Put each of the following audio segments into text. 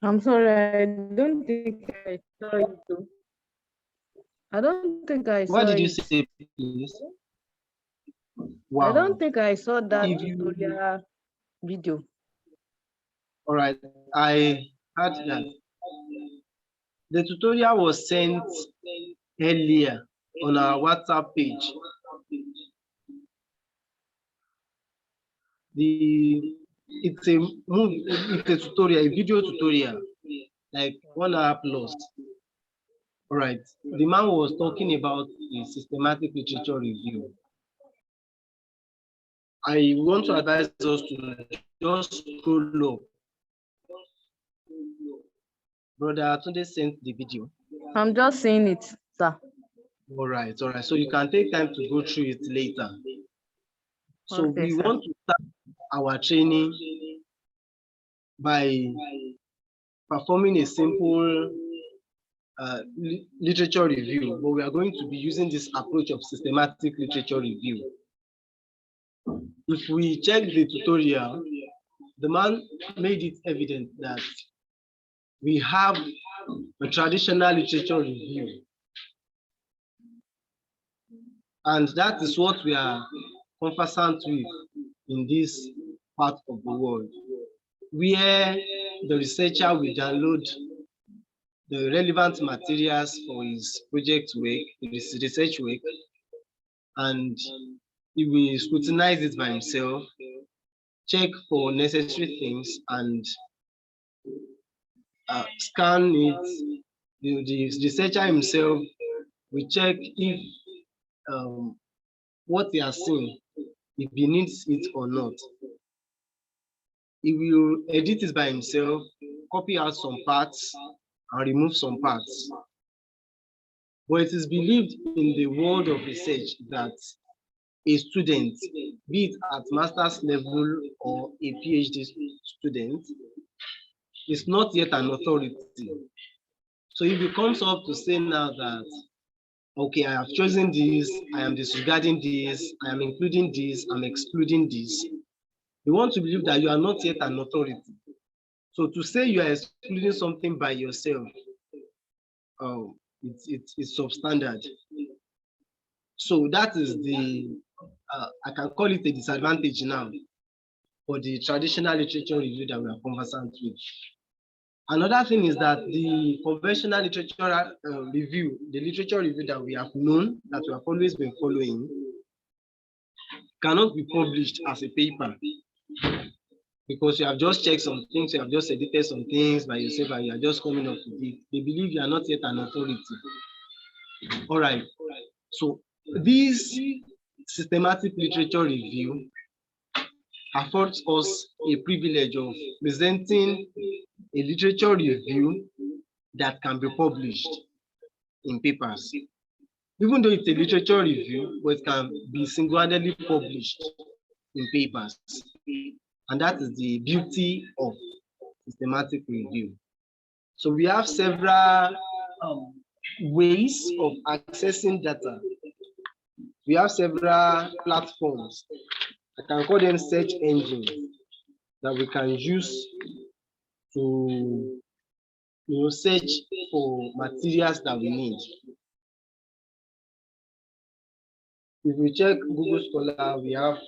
I'm sorry, I don't think I saw it too. I don't think I saw What did you it. say, please? I Wow. don't think I saw that If you, tutorial video. all right, I had that. The tutorial was sent earlier on our WhatsApp page. It's a it's a tutorial, a video tutorial, like 1 hour plus. All right. The man was talking about the systematic literature review. I want to advise us to just scroll up. Brother Tunde sent the video. I'm just seeing it, sir. All right, all right. So you can take time to go through it later. So Okay, we sir. want to start our training by performing a simple literature review, but we are going to be using this approach of systematic literature review. If we check the tutorial, the man made it evident that we have a traditional literature review, and that is what we are conversant with in this part of the world, where the researcher will download the relevant materials for his project work, his research work, and he will scrutinize it by himself, check for necessary things, and scan it. The researcher himself will check if what he has seen, if he needs it or not. He will edit it by himself, copy out some parts, and remove some parts. But it is believed in the world of research that a student, be it at master's level or a PhD student, is not yet an authority. So if it comes up to say now that, okay, I have chosen this, I am disregarding this, I am including this, I'm excluding this, you want to believe that you are not yet an authority. So to say you are excluding something by yourself, it's substandard. So that is I can call it a disadvantage now for the traditional literature review that we are conversant with. Another thing is that the conventional literature review, the literature review that we have known, that we have always been following, cannot be published as a paper, because you have just checked some things, you have just edited some things by yourself, and you are just coming up with it. They believe you are not yet an authority. All right. So this systematic literature review affords us a privilege of presenting a literature review that can be published in papers. Even though it's a literature review, but it can be single-handedly published in papers. And that is the beauty of systematic review. So we have several ways of accessing data. We have several platforms. I can call them search engines that we can use to search for materials that we need. If we check Google Scholar, we have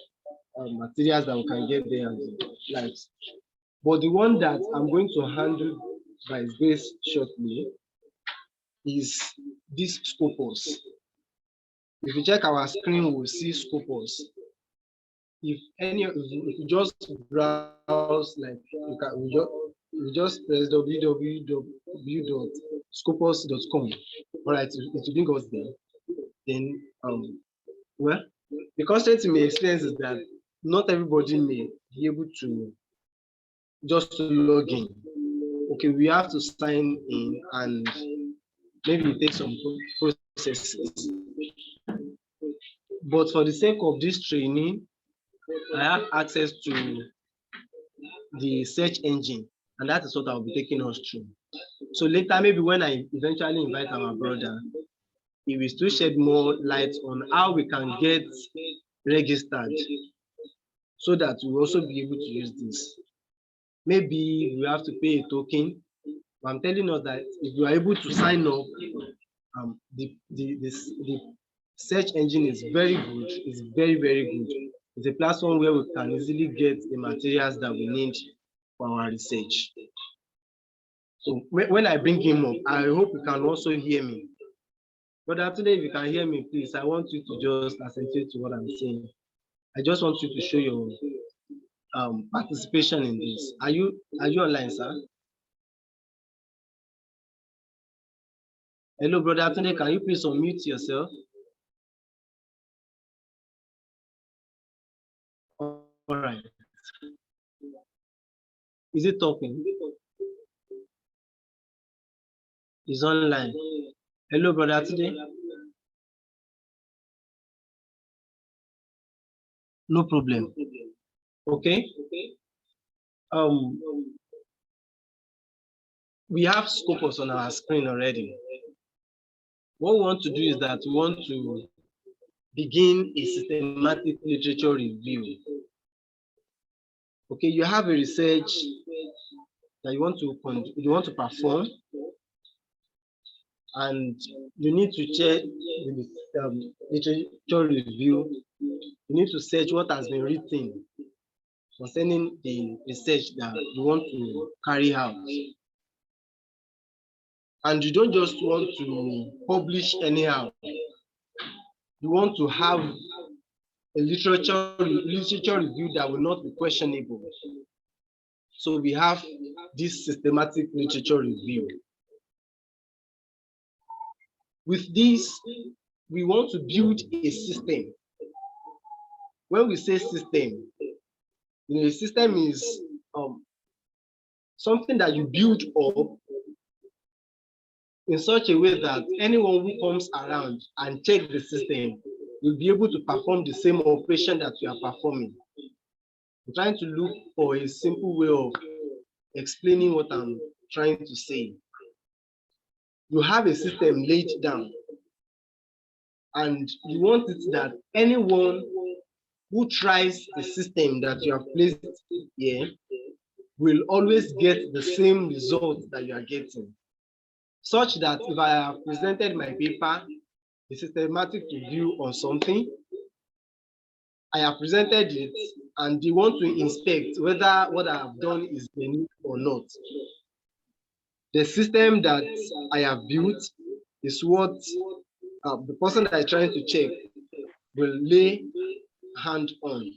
materials that we can get there and the likes. But the one that I'm going to handle by grace shortly is this Scopus. If you check our screen, we'll see Scopus. If you just browse, like you just press www.scopus.com. All right, it will bring us there. Then well, the constraint in my experience is that not everybody may be able to just to log in. Okay, we have to sign in, and maybe it takes some processes. But for the sake of this training, I have access to the search engine, and that is what I'll be taking us through. So later, maybe when I eventually invite our brother, he will still shed more light on how we can get registered, so that we'll also be able to use this. Maybe we have to pay a token I'm telling us that if you are able to sign up, the search engine is very good. It's very, very good. It's a platform where we can easily get the materials that we need for our research. So when I bring him up, I hope you can also hear me. But actually, if you can hear me, please, I want you to just accentuate to what I'm saying. I just want you to show your participation in this. Are you online, sir? Hello, brother Atunde, can you please unmute yourself? All right. Is it talking? It's online. Hello, brother Atunde. No problem. Okay. We have Scopus on our screen already. What we want to do is that we want to begin a systematic literature review. Okay, you have a research that you want to perform, and you need to check the literature review. You need to search what has been written concerning the research that you want to carry out. And you don't just want to publish anyhow. You want to have a literature review that will not be questionable. So we have this systematic literature review. With this, we want to build a system. When we say system, a system is something that you build up in such a way that anyone who comes around and check the system will be able to perform the same operation that you are performing. I'm trying to look for a simple way of explaining what I'm trying to say. You have a system laid down, and you want it that anyone who tries the system that you have placed here will always get the same result that you are getting. Such that if I have presented my paper, a systematic review on something, I have presented it, and they want to inspect whether what I have done is genuine or not. The system that I have built is what the person that is trying to check will lay hand on.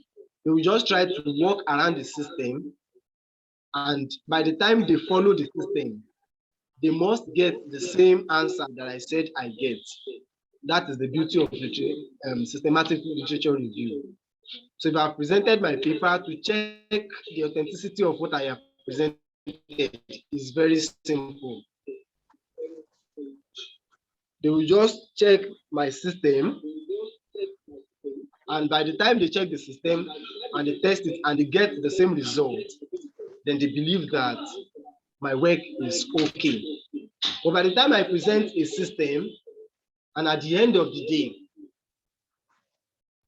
They will just try to walk around the system, and by the time they follow the system, they must get the same answer that I said I get. That is the beauty of systematic literature review. So if I have presented my paper, to check the authenticity of what I have presented is very simple. They will just check my system, and by the time they check the system and they test it and they get the same result, then they believe that my work is okay. But by the time I present a system, and at the end of the day,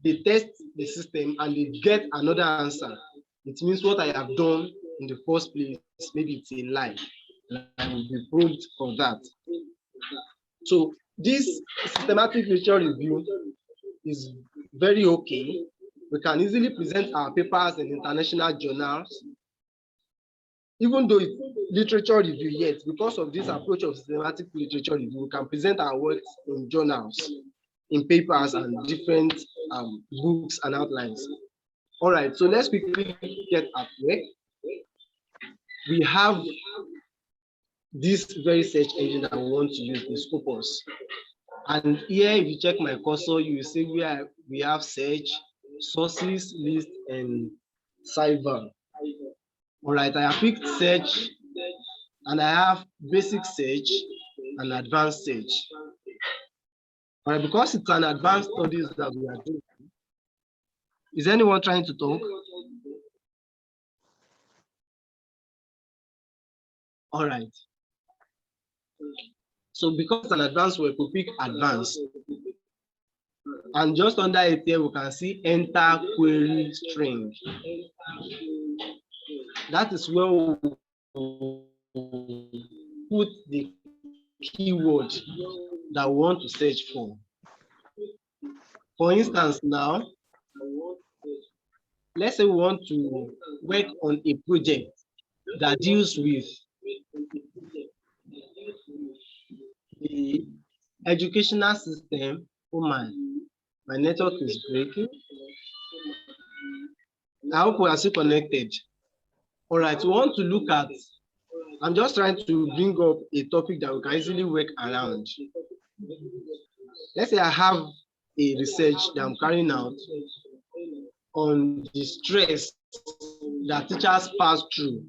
they test the system and they get another answer, it means what I have done in the first place, maybe it's a lie, and I will be proved for that. So this systematic literature review is very okay. We can easily present our papers in international journals. Even though it's literature review yet, because of this approach of systematic literature review, we can present our works in journals, in papers and different books and outlines. All right, so let's quickly get at work. We have this very search engine that we want to use, the Scopus. And here, if you check my cursor, you will see where we have search, sources, list, and sidebar. All right, I have picked search, and I have basic search and advanced search. All right, because it's an advanced studies that we are doing. Is anyone trying to talk? All right. So because it's an advanced, we could pick advanced. And just under it here, we can see enter query string. That is where we put the keyword that we want to search for. For instance, now, let's say we want to work on a project that deals with the educational system. Oh my network is breaking. I hope we are still connected. All right, we want to look at, I'm just trying to bring up a topic that we can easily work around. Let's say I have a research that I'm carrying out on the stress that teachers pass through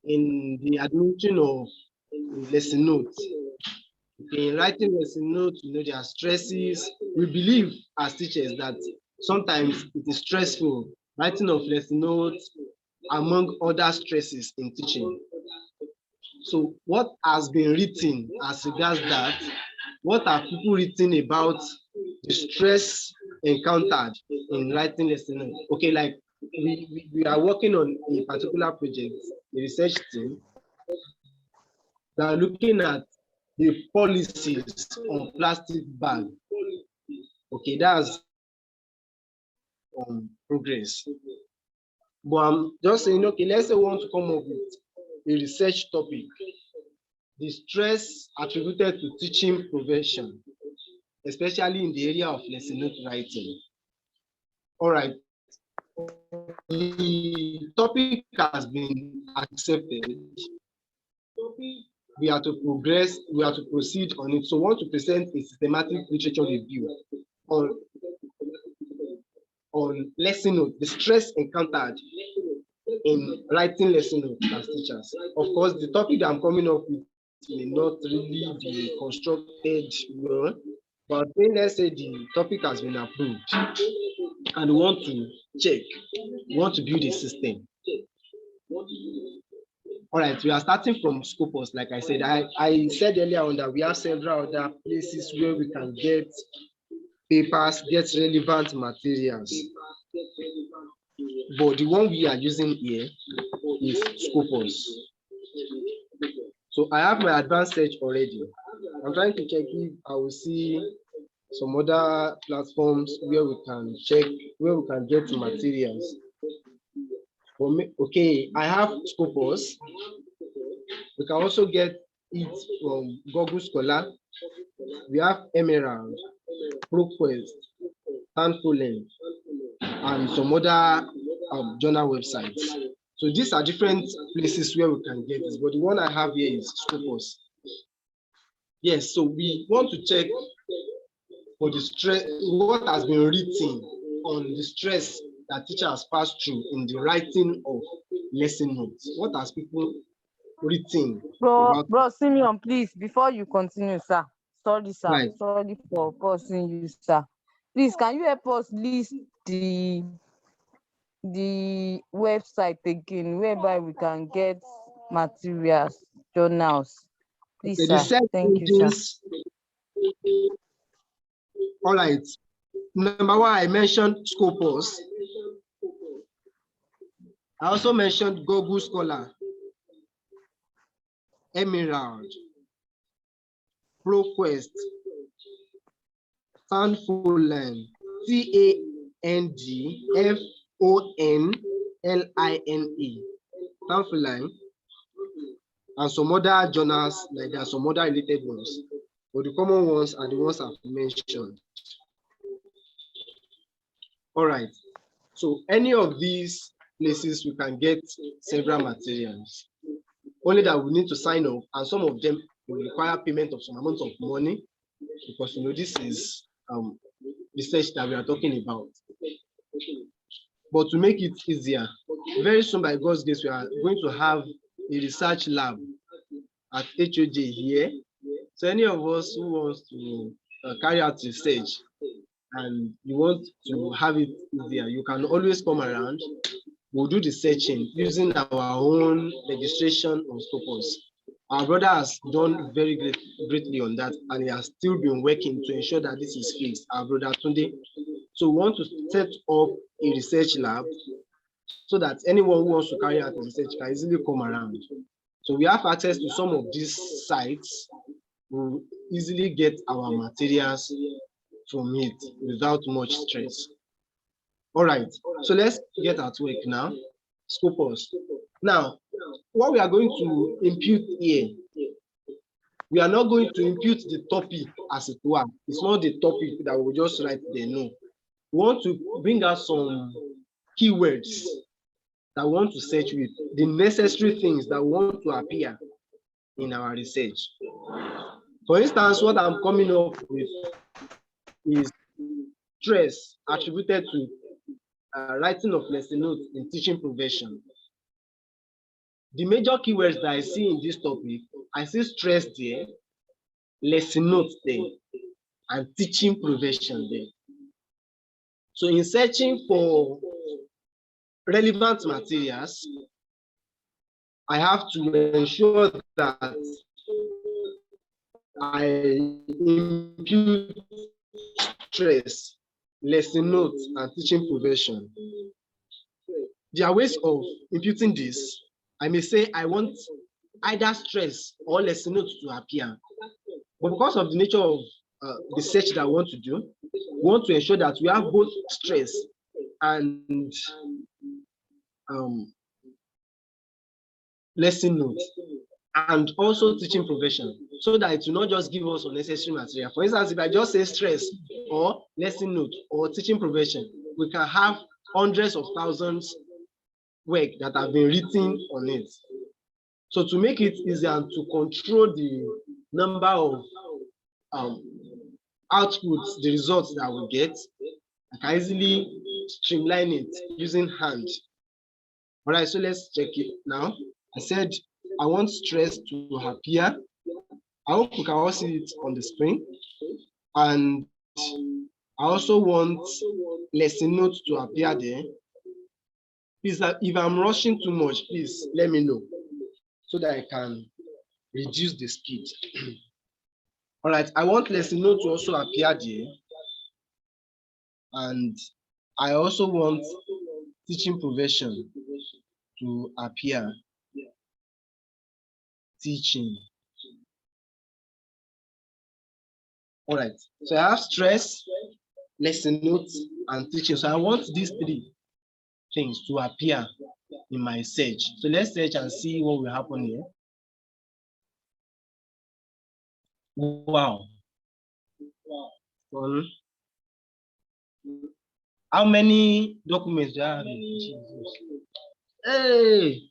in the administration of lesson notes. In writing lesson notes, there are stresses. We believe as teachers that sometimes it is stressful, writing of lesson notes, among other stresses in teaching. So what has been written as regards that? What are people written about the stress encountered in writing lesson notes? Okay, like we are working on a particular project, the research team, that are looking at the policies on plastic bag. Okay, that's progress. But I'm just saying, okay, let's say we want to come up with a research topic, the stress attributed to teaching profession, especially in the area of lesson note writing. All right, the topic has been accepted. We are to progress, we are to proceed on it. So we want to present a systematic literature review on lesson note, the stress encountered in writing lesson notes as teachers. Of course, the topic that I'm coming up with may not really be constructed well, but then let's say the topic has been approved and we want to check, we want to build a system. All right, we are starting from Scopus. Like I said, I said earlier on that we have several other places where we can get papers, get relevant materials. But the one we are using here is Scopus. So I have my advanced search already. I'm trying to check if I will see some other platforms where we can check, where we can get materials. For me, okay, I have Scopus. We can also get it from Google Scholar. We have Emerald, ProQuest, Tanfolen, and some other journal websites. So these are different places where we can get this, but the one I have here is Scopus. Yes, so we want to check for the stress, what has been written on the stress that teachers pass through in the writing of lesson notes. What has people written? Bro Simeon, please, before you continue, sir. Sorry, sir. Right. Sorry for pausing you, sir. Please, can you help us list the website again, whereby we can get materials, journals? Please, Okay, the sir. search Thank you, sir. engines. All right. Number one, I mentioned Scopus. I also mentioned Google Scholar, Emerald, ProQuest, Tanfolen, Tandfonline, Tanfolen, and some other journals, like there are some other related ones. But the common ones are the ones I've mentioned. All right. So any of these places we can get several materials. Only that we need to sign up, and some of them will require payment of some amount of money, because this is research that we are talking about. But to make it easier, very soon by God's grace, we are going to have a research lab at HOJ here. So any of us who wants to carry out research and you want to have it easier, you can always come around. We'll do the searching using our own registration on Scopus. Our brother has done very greatly on that, and he has still been working to ensure that this is fixed. Our brother Tunde. So we want to set up a research lab so that anyone who wants to carry out research can easily come around. So we have access to some of these sites. We'll easily get our materials from it without much stress. All right, so let's get at work now. Scopus. Now, what we are going to impute here, we are not going to impute the topic as it were. It's not the topic that we just write there, no. We want to bring out some keywords that we want to search with, the necessary things that we want to appear in our research. For instance, what I'm coming up with is stress attributed to writing of lesson notes in teaching profession. The major keywords that I see in this topic, I see stress there, lesson notes there, and teaching profession there. So in searching for relevant materials, I have to ensure that I impute stress, lesson notes, and teaching profession. There are ways of imputing this. I may say I want either stress or lesson notes to appear. But because of the nature of the search that I want to do, we want to ensure that we have both stress and lesson notes, and also teaching profession, so that it will not just give us unnecessary material. For instance, if I just say stress or lesson note or teaching profession, we can have hundreds of thousands work that have been written on it. So to make it easier and to control the number of outputs, the results that we get, I can easily streamline it using hand. All right, so let's check it now. I said I want stress to appear. I hope you can all see it on the screen. And I also want lesson notes to appear there. Please, if I'm rushing too much, please let me know so that I can reduce the speed. All right, I want lesson notes to also appear there. And I also want teaching profession to appear. Teaching. All right, so I have stress, lesson notes, and teaching. So I want these three things to appear in my search. So let's search and see what will happen here. Wow. How many documents do I have? Hey.